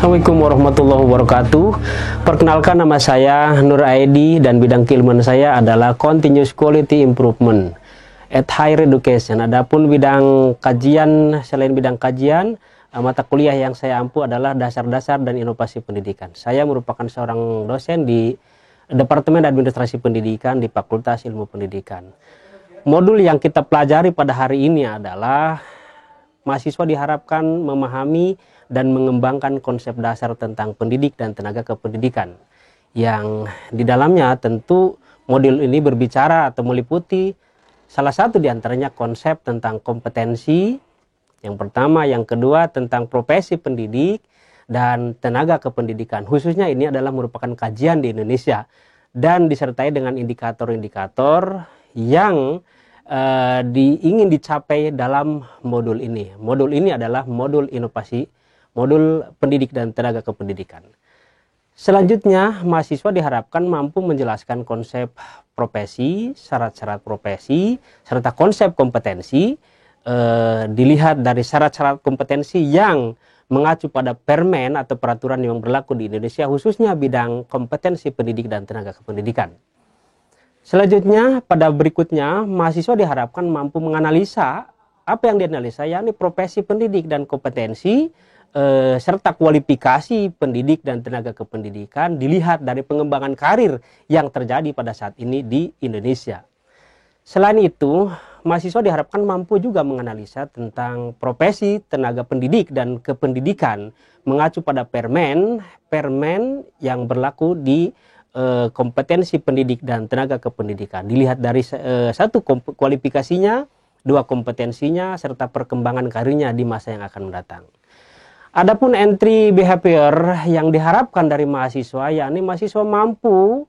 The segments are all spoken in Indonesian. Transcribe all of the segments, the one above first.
Assalamualaikum warahmatullahi wabarakatuh. Perkenalkan, nama saya Nur Aidi dan bidang keilmuan saya adalah Continuous Quality Improvement at Higher Education. Adapun bidang kajian, selain bidang kajian, mata kuliah yang saya ampu adalah dasar-dasar dan inovasi pendidikan. Saya merupakan seorang dosen di Departemen Administrasi Pendidikan di Fakultas Ilmu Pendidikan. Modul yang kita pelajari pada hari ini adalah mahasiswa diharapkan memahami dan mengembangkan konsep dasar tentang pendidik dan tenaga kependidikan, yang di dalamnya tentu modul ini berbicara atau meliputi salah satu diantaranya konsep tentang kompetensi yang pertama, yang kedua tentang profesi pendidik dan tenaga kependidikan. Khususnya ini adalah merupakan kajian di Indonesia dan disertai dengan indikator-indikator yang ingin dicapai dalam modul ini. Modul ini adalah modul inovasi, modul pendidik dan tenaga kependidikan. Selanjutnya, mahasiswa diharapkan mampu menjelaskan konsep profesi, syarat-syarat profesi, serta konsep kompetensi. Dilihat dari syarat-syarat kompetensi yang mengacu pada permen atau peraturan yang berlaku di Indonesia, khususnya bidang kompetensi pendidik dan tenaga kependidikan. Selanjutnya, pada berikutnya, mahasiswa diharapkan mampu menganalisa apa yang dianalisa, yakni profesi pendidik dan kompetensi, serta kualifikasi pendidik dan tenaga kependidikan dilihat dari pengembangan karir yang terjadi pada saat ini di Indonesia. Selain itu, mahasiswa diharapkan mampu juga menganalisa tentang profesi tenaga pendidik dan kependidikan mengacu pada permen yang berlaku di kompetensi pendidik dan tenaga kependidikan. Dilihat dari satu kualifikasinya, dua kompetensinya, serta perkembangan karirnya di masa yang akan mendatang. Adapun entry behavior yang diharapkan dari mahasiswa, yakni mahasiswa mampu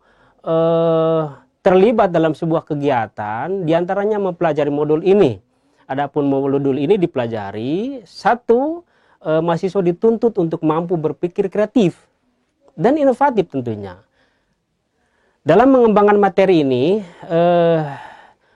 terlibat dalam sebuah kegiatan, diantaranya mempelajari modul ini. Adapun modul ini dipelajari, satu, mahasiswa dituntut untuk mampu berpikir kreatif dan inovatif tentunya. Dalam mengembangkan materi ini,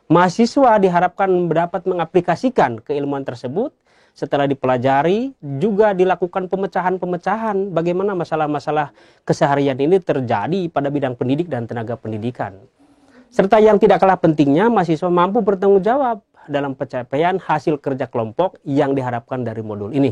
mahasiswa diharapkan dapat mengaplikasikan keilmuan tersebut. Setelah dipelajari, juga dilakukan pemecahan-pemecahan bagaimana masalah-masalah keseharian ini terjadi pada bidang pendidik dan tenaga pendidikan. Serta yang tidak kalah pentingnya, mahasiswa mampu bertanggung jawab dalam pencapaian hasil kerja kelompok yang diharapkan dari modul ini.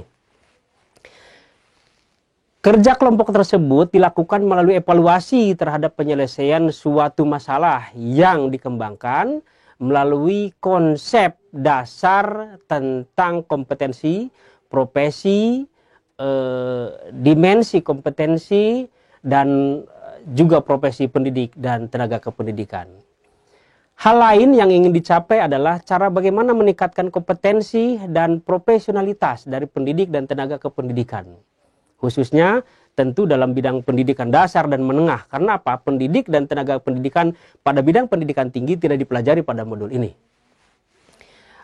Kerja kelompok tersebut dilakukan melalui evaluasi terhadap penyelesaian suatu masalah yang dikembangkan melalui konsep dasar tentang kompetensi, profesi, dimensi kompetensi, dan juga profesi pendidik dan tenaga kependidikan. Hal lain yang ingin dicapai adalah cara bagaimana meningkatkan kompetensi dan profesionalitas dari pendidik dan tenaga kependidikan. Khususnya tentu dalam bidang pendidikan dasar dan menengah. Karena apa? Pendidik dan tenaga pendidikan pada bidang pendidikan tinggi tidak dipelajari pada modul ini.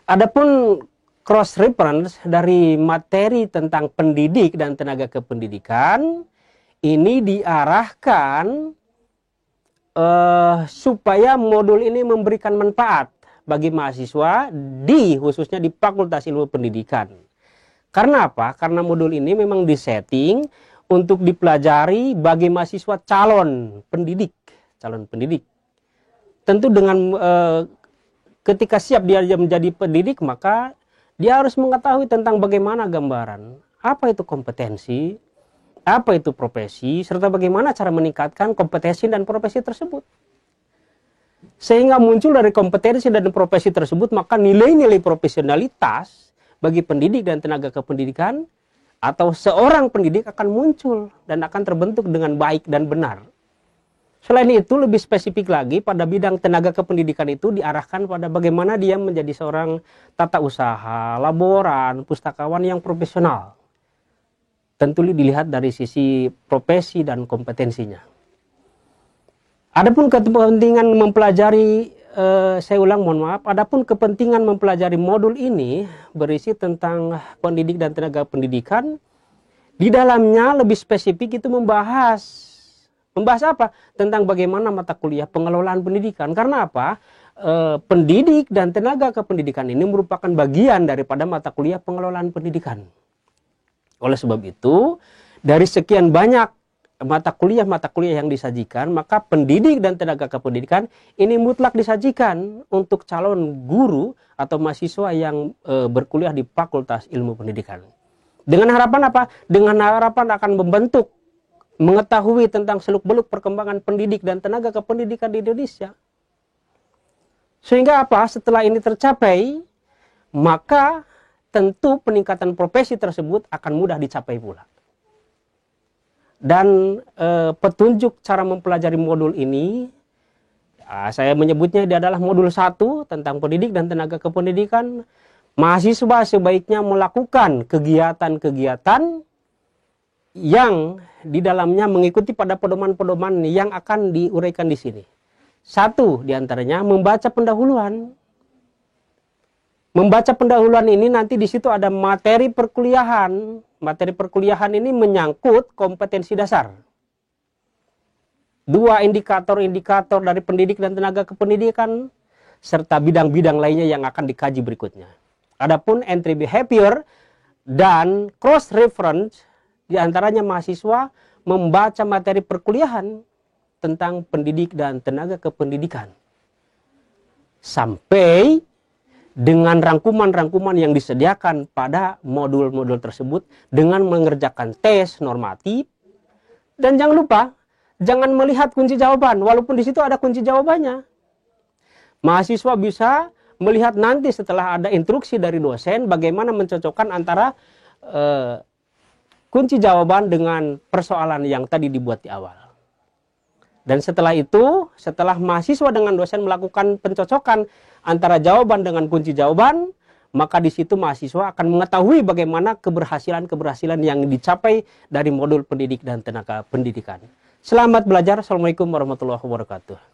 Adapun cross reference dari materi tentang pendidik dan tenaga kependidikan ini diarahkan supaya modul ini memberikan manfaat bagi mahasiswa khususnya di Fakultas Ilmu Pendidikan. Karena apa? Karena modul ini memang disetting untuk dipelajari bagi mahasiswa calon pendidik. Tentu dengan ketika siap dia menjadi pendidik, maka dia harus mengetahui tentang bagaimana gambaran, apa itu kompetensi, apa itu profesi, serta bagaimana cara meningkatkan kompetensi dan profesi tersebut. Sehingga muncul dari kompetensi dan profesi tersebut, maka nilai-nilai profesionalitas bagi pendidik dan tenaga kependidikan atau seorang pendidik akan muncul dan akan terbentuk dengan baik dan benar. Selain itu, lebih spesifik lagi pada bidang tenaga kependidikan itu diarahkan pada bagaimana dia menjadi seorang tata usaha, laboran, pustakawan yang profesional. Tentu dilihat dari sisi profesi dan kompetensinya. Adapun kepentingan mempelajari, saya ulang, mohon maaf, adapun kepentingan mempelajari modul ini berisi tentang pendidik dan tenaga pendidikan. Di dalamnya lebih spesifik itu membahas apa? Tentang bagaimana mata kuliah pengelolaan pendidikan. Karena apa? Pendidik dan tenaga kependidikan ini merupakan bagian daripada mata kuliah pengelolaan pendidikan. Oleh sebab itu, Dari sekian banyak mata kuliah yang disajikan, maka pendidik dan tenaga kependidikan ini mutlak disajikan untuk calon guru atau mahasiswa yang berkuliah di Fakultas Ilmu Pendidikan. Dengan harapan apa? Dengan harapan akan membentuk, mengetahui tentang seluk-beluk perkembangan pendidik dan tenaga kependidikan di Indonesia. Sehingga apa? Setelah ini tercapai, maka tentu peningkatan profesi tersebut akan mudah dicapai pula. Dan petunjuk cara mempelajari modul ini, saya menyebutnya dia adalah modul 1 tentang pendidik dan tenaga kependidikan. Mahasiswa sebaiknya melakukan kegiatan-kegiatan yang di dalamnya mengikuti pada pedoman-pedoman yang akan diuraikan di sini. 1 diantaranya membaca pendahuluan. Membaca pendahuluan ini nanti di situ ada materi perkuliahan. Materi perkuliahan ini menyangkut kompetensi dasar. 2 indikator-indikator dari pendidik dan tenaga kependidikan serta bidang-bidang lainnya yang akan dikaji berikutnya. Adapun entry behavior dan cross reference diantaranya mahasiswa membaca materi perkuliahan tentang pendidik dan tenaga kependidikan sampai dengan rangkuman-rangkuman yang disediakan pada modul-modul tersebut dengan mengerjakan tes normatif. Dan jangan lupa, jangan melihat kunci jawaban, walaupun di situ ada kunci jawabannya. Mahasiswa bisa melihat nanti setelah ada instruksi dari dosen bagaimana mencocokkan antara kunci jawaban dengan persoalan yang tadi dibuat di awal. Dan setelah itu, setelah mahasiswa dengan dosen melakukan pencocokan antara jawaban dengan kunci jawaban, maka di situ mahasiswa akan mengetahui bagaimana keberhasilan-keberhasilan yang dicapai dari modul pendidik dan tenaga pendidikan. Selamat belajar. Assalamualaikum warahmatullahi wabarakatuh.